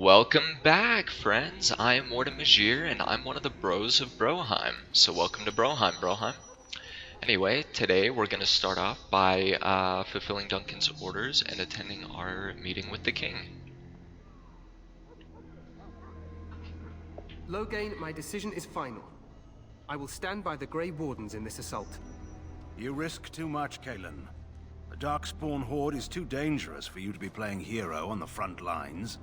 Welcome back, friends. I am Morten Magier, and I'm one of the bros of Broheim. So welcome to Broheim. Anyway, today we're going to start off by fulfilling Duncan's orders and attending our meeting with the king. Loghain, my decision is final. I will stand by the Grey Wardens in this assault. You risk too much, Kalen. The Darkspawn Horde is too dangerous for you to be playing hero on the front lines.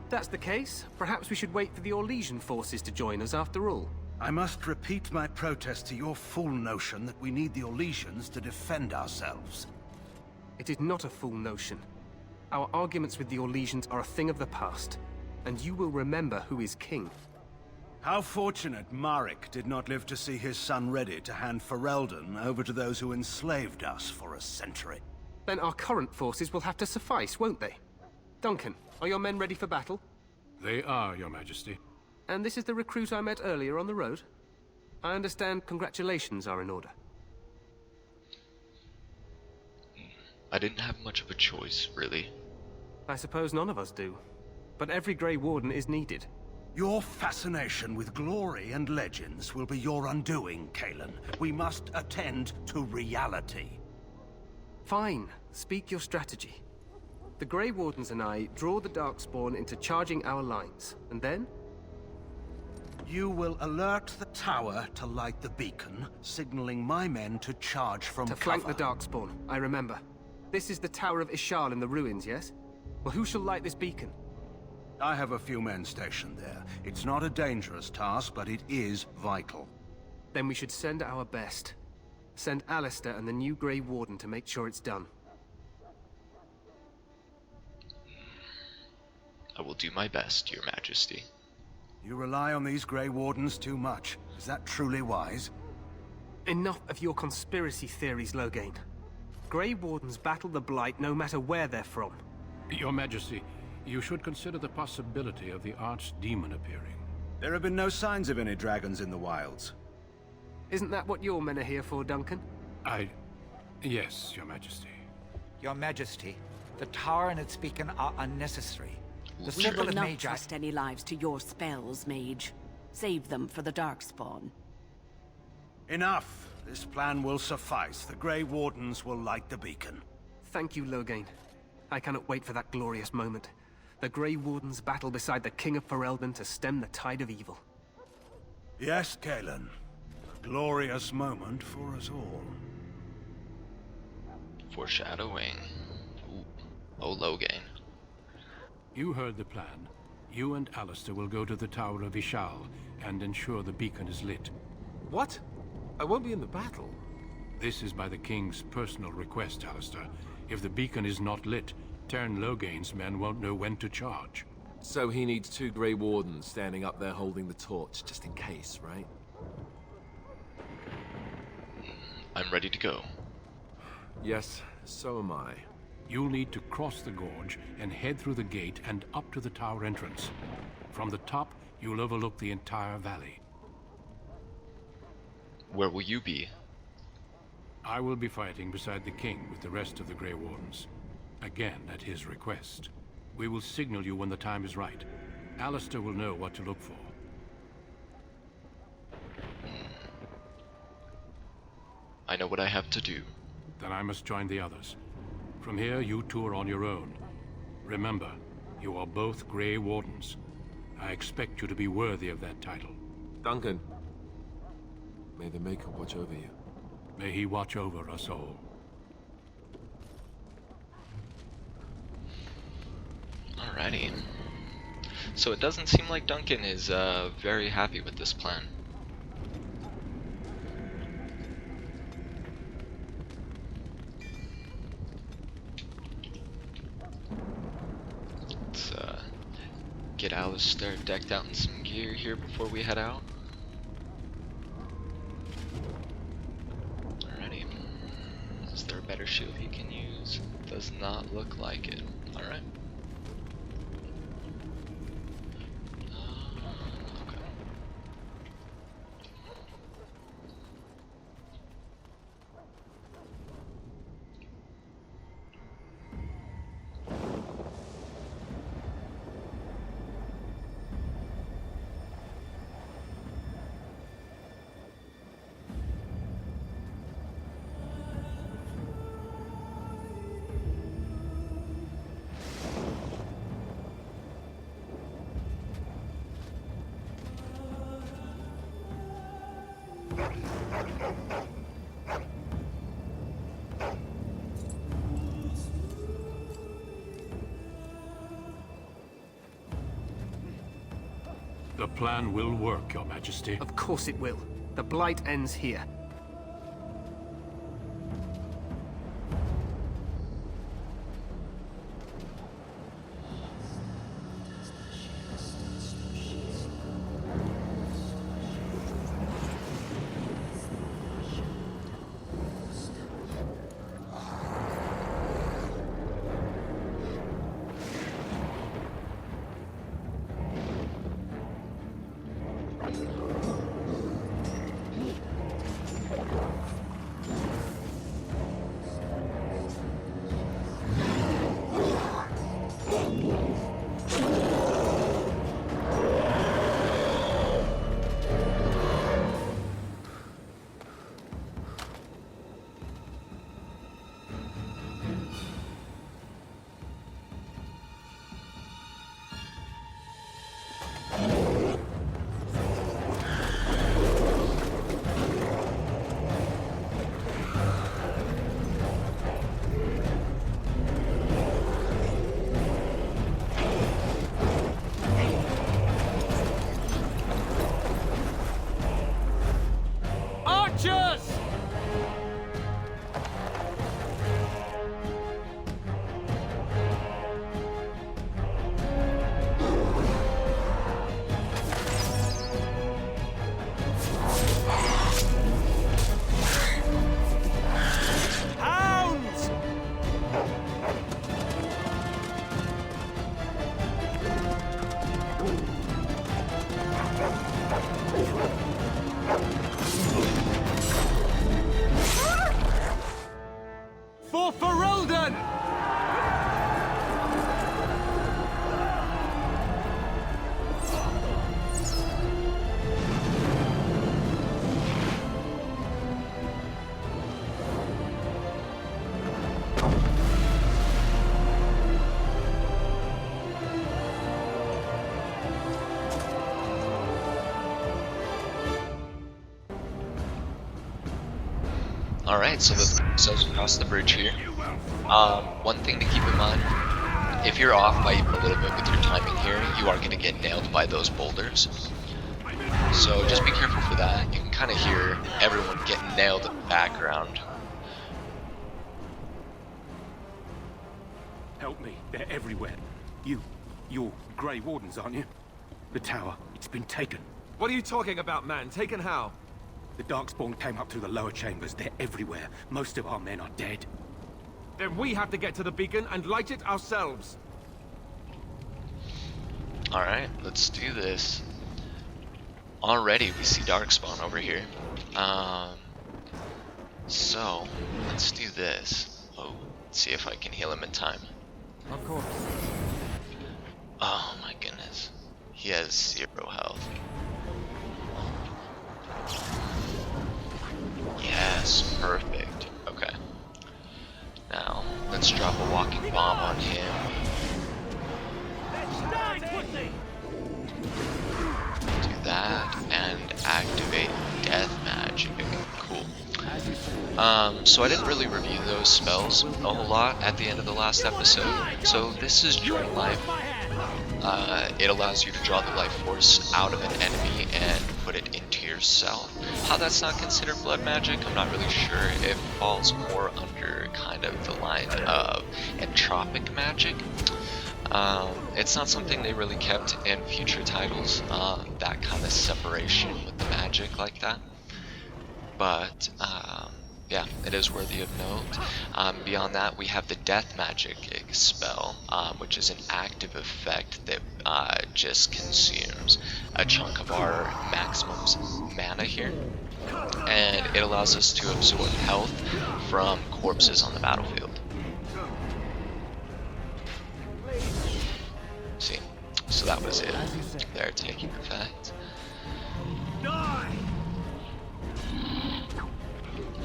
If that's the case, perhaps we should wait for the Orlesian forces to join us after all. I must repeat my protest to your fool notion that we need the Orlesians to defend ourselves. It is not a fool notion. Our arguments with the Orlesians are a thing of the past, and you will remember who is king. How fortunate Marek did not live to see his son ready to hand Ferelden over to those who enslaved us for a century. Then our current forces will have to suffice, won't they? Duncan, are your men ready for battle? They are, Your Majesty. And this is the recruit I met earlier on the road? I understand congratulations are in order. I didn't have much of a choice, really. I suppose none of us do. But every Grey Warden is needed. Your fascination with glory and legends will be your undoing, Kalen. We must attend to reality. Fine. Speak your strategy. The Grey Wardens and I draw the Darkspawn into charging our lines, and then? You will alert the tower to light the beacon, signaling my men to charge from cover. To flank the Darkspawn, I remember. This is the Tower of Ishal in the ruins, yes? Well, who shall light this beacon? I have a few men stationed there. It's not a dangerous task, but it is vital. Then we should send our best. Send Alistair and the new Grey Warden to make sure it's done. I will do my best, Your Majesty. You rely on these Grey Wardens too much. Is that truly wise? Enough of your conspiracy theories, Loghain. Grey Wardens battle the Blight no matter where they're from. Your Majesty, you should consider the possibility of the Archdemon appearing. There have been no signs of any dragons in the wilds. Isn't that what your men are here for, Duncan? Yes, Your Majesty. Your Majesty, the tower and its beacon are unnecessary. The We circle will of not Magi... trust any lives to your spells, Mage. Save them for the Darkspawn. Enough! This plan will suffice. The Grey Wardens will light the beacon. Thank you, Loghain. I cannot wait for that glorious moment. The Grey Wardens battle beside the King of Ferelden to stem the tide of evil. Yes, Kalen. A glorious moment for us all. Foreshadowing. Ooh. Oh, Loghain. You heard the plan. You and Alistair will go to the Tower of Ishal and ensure the beacon is lit. What? I won't be in the battle. This is by the King's personal request, Alistair. If the beacon is not lit, Tern Loghain's men won't know when to charge. So he needs two Grey Wardens standing up there holding the torch, just in case, right? I'm ready to go. Yes, so am I. You'll need to cross the gorge and head through the gate and up to the tower entrance. From the top, you'll overlook the entire valley. Where will you be? I will be fighting beside the king with the rest of the Grey Wardens. Again, at his request. We will signal you when the time is right. Alistair will know what to look for. I know what I have to do. Then I must join the others. From here, you two are on your own. Remember, you are both Grey Wardens. I expect you to be worthy of that title. Duncan, may the Maker watch over you. May he watch over us all. Alrighty. So it doesn't seem like Duncan is very happy with this plan. Let's get Alistair decked out in some gear here before we head out. Alrighty. Is there a better shield he can use? Does not look like it. Alright. Okay. The plan will work, Your Majesty. Of course it will. The Blight ends here. Alright, so the cells across the bridge here. One thing to keep in mind, if you're off by even a little bit with your timing here, you are going to get nailed by those boulders. So just be careful for that. You can kind of hear everyone getting nailed in the background. Help me, they're everywhere. You're Grey Wardens, aren't you? The tower, it's been taken. What are you talking about, man? Taken how? The Darkspawn came up through the lower chambers. They're everywhere. Most of our men are dead. Then we have to get to the beacon and light it ourselves. Alright, let's do this. Already we see Darkspawn over here. So, let's do this. Oh, let's see if I can heal him in time. Of course. Oh my goodness. He has 0 health. Yes, perfect. Okay. Now, let's drop a walking bomb on him. Do that and activate death magic. Cool. So I didn't really review those spells a whole lot at the end of the last episode. So this is Drain Life. It allows you to draw the life force out of an enemy and put it into yourself. How that's not considered blood magic, I'm not really sure. It falls more under kind of the line of entropic magic. It's not something they really kept in future titles, that kind of separation with the magic like that. But yeah, it is worthy of note. Beyond that, we have the death magic spell, which is an active effect that just consumes a chunk of our maximum mana here, and it allows us to absorb health from corpses on the battlefield. See, so that was it. They're taking effect.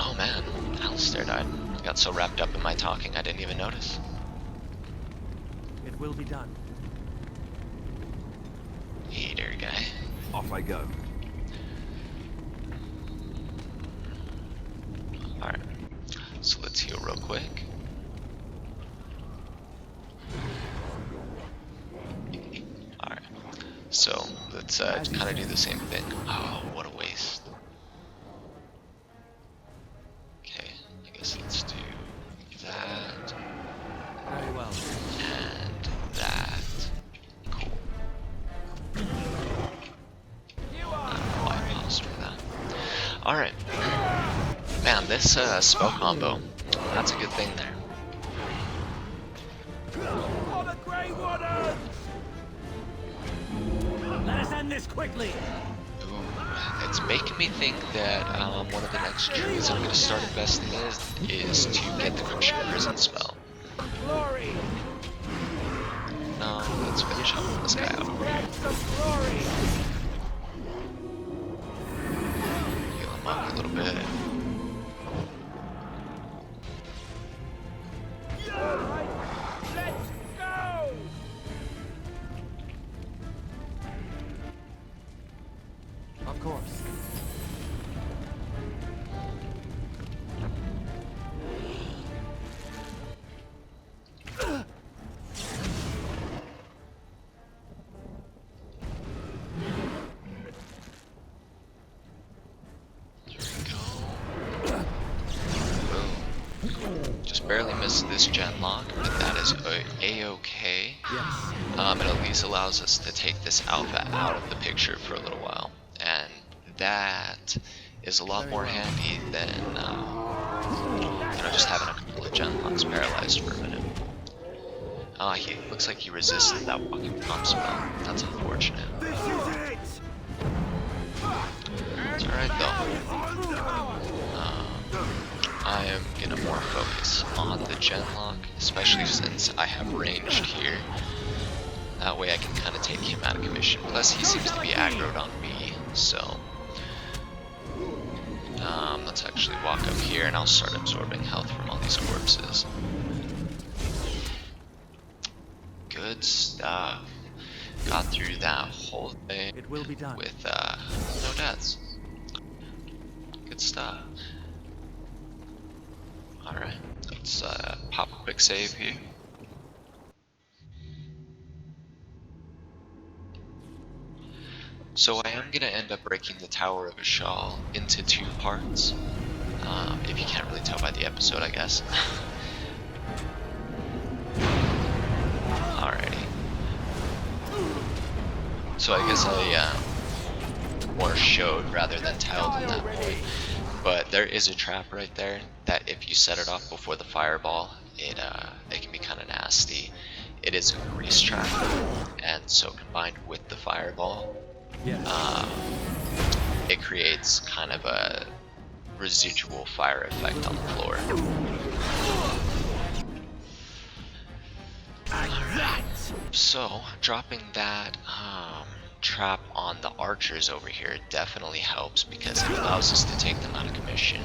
Oh man, Alistair died. I got so wrapped up in my talking I didn't even notice. It will be done. Hey there, guy. Off I go. Alright, so let's heal real quick. Alright, so let's kind of do the same thing. Oh, what a waste. Okay, I guess let's do that. Very well. And that. Cool. Why pause for that? Alright. Man, this spell combo, that's a good thing there. For the Grey Warden! Let us end this quickly! Ooh, it's making me think that one of the next trees I'm going to start investing in is to get the Crushing Prison spell. Glory! No, let's finish up with this guy out over here. Glory! Heal him up a little bit. Let's go! Of course. Just barely missed this gen lock, but that is a-okay. Yes. It at least allows us to take this alpha out of the picture for a little while, and that is a lot more handy than just having a couple of gen locks paralyzed for a minute. He looks like he resisted that walking pump spell. That's unfortunate. This is it! It's alright though. I am gonna more focus on the gen lock, especially since I have ranged here. That way I can kind of take him out of commission. Plus he seems to be aggroed on me, so let's actually walk up here and I'll start absorbing health from all these corpses. Good stuff. Got through that whole thing It will be done. with no deaths. Good stuff. Alright, let's pop a quick save here. So I am going to end up breaking the Tower of Ashal into 2 parts. If you can't really tell by the episode, I guess. Alrighty. So I guess I more showed rather than told in that point. But there is a trap right there that if you set it off before the fireball, it can be kind of nasty. It is a grease trap, and so combined with the fireball, it creates kind of a residual fire effect on the floor. Alright, so dropping that trap on the archers over here definitely helps because it allows us to take them out of commission,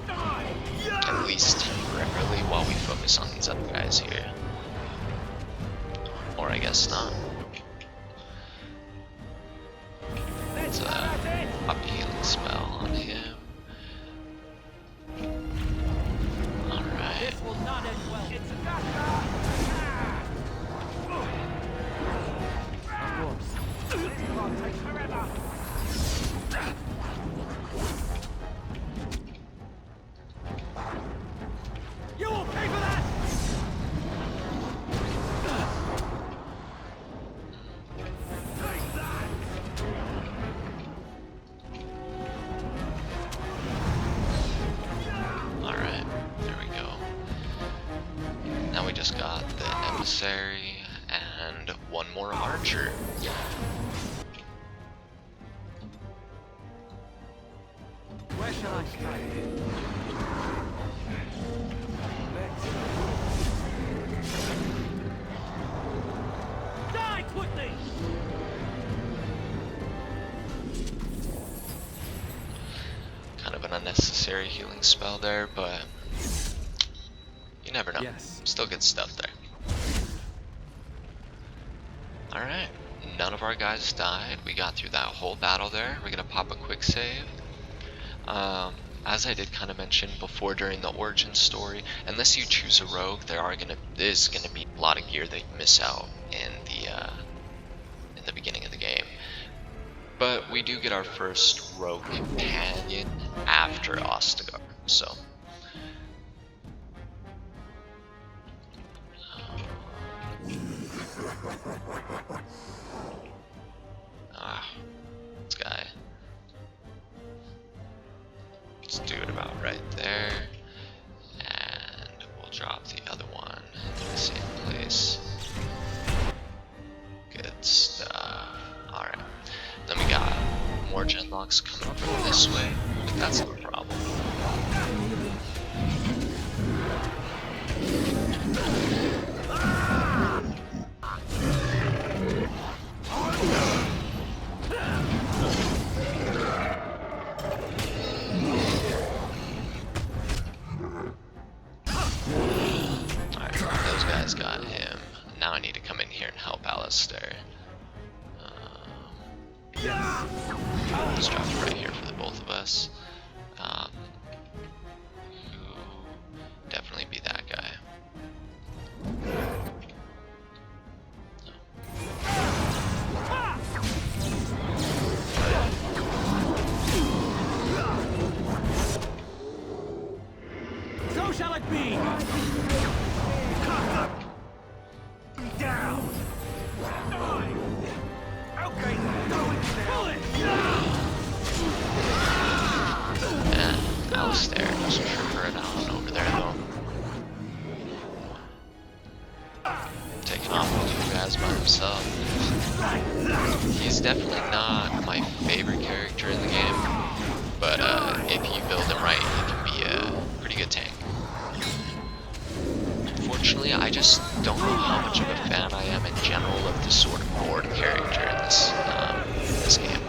at least temporarily, while we focus on these other guys here. Or I guess not. Let's pop a healing spell on him. Alright. This will not end well. It's Of course. This will take forever. You will pay for that! Take that! Alright, there we go. Now we just got the emissary and one more archer. Where shall I strike? Die quickly! Kind of an unnecessary healing spell there, but you never know. Yes. Still good stuff there. Alright, none of our guys died. We got through that whole battle there. We're gonna pop a quick save. as I did kind of mention before during the origin story, unless you choose a rogue, there's gonna be a lot of gear that you miss out in the beginning of the game. But we do get our first rogue companion after Ostagar, so. This guy. Let's do it about right there. And we'll drop the other one in the same place. Good stuff. Alright. Then we got more genlocks coming from this way, but that's no problem. Alright, those guys got him. Now I need to come in here and help Alistair. Let's drop it right here for the both of us. Definitely be that guy. So shall it be! Down! Okay, Alistair just tripping out over there though. Taking off the two guys by himself. He's definitely not my favorite character in the game, but if you build him right, he can be a pretty good tank. Unfortunately, I just don't know how much of a fan I am in general of the Sword and Board character in this game.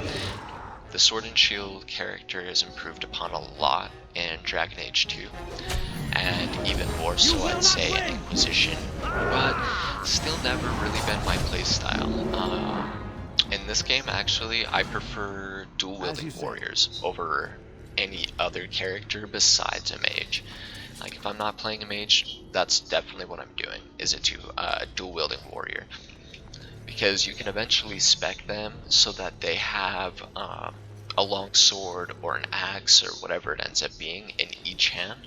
The Sword and Shield character is improved upon a lot in Dragon Age 2, and even more so I'd say in Inquisition, but still never really been my playstyle. In this game, actually, I prefer dual-wielding warriors over any other character besides a mage. Like, if I'm not playing a mage, that's definitely what I'm doing, is a dual-wielding warrior. Because you can eventually spec them so that they have a long sword or an axe or whatever it ends up being in each hand,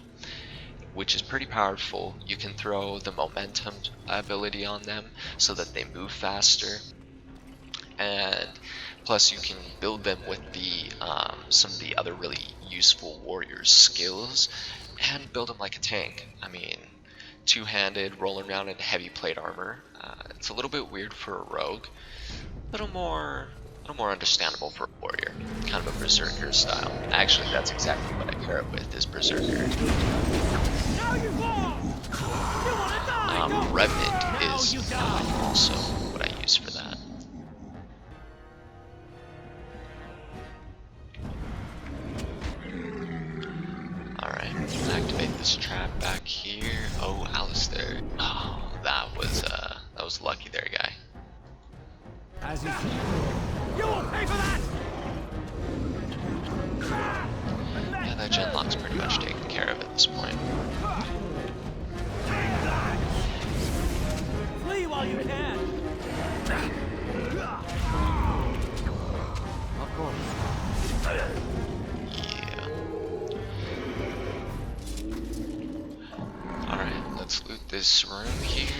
which is pretty powerful. You can throw the momentum ability on them so that they move faster, and plus you can build them with the some of the other really useful warrior skills and build them like a tank. I mean, two-handed, rolling around in heavy plate armor. It's a little bit weird for a rogue, a little more understandable for a warrior, kind of a berserker style. Actually, that's exactly what I pair it with, is berserker. Revenant is also what I use for that. Alright, activate this trap back here. Oh, Alistair. Oh, that was lucky there, guy. As you will pay for that! Yeah, that genlock's pretty much taken care of at this point. Flee while you can! Of course. Yeah. Alright, let's loot this room here.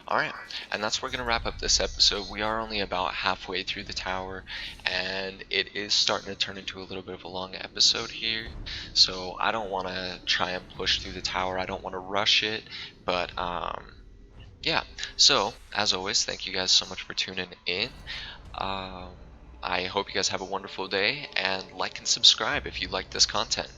Alright, and that's where we're going to wrap up this episode. We are only about halfway through the tower, and it is starting to turn into a little bit of a long episode here. So I don't want to try and push through the tower. I don't want to rush it, but yeah. So, as always, thank you guys so much for tuning in. I hope you guys have a wonderful day, and like and subscribe if you like this content.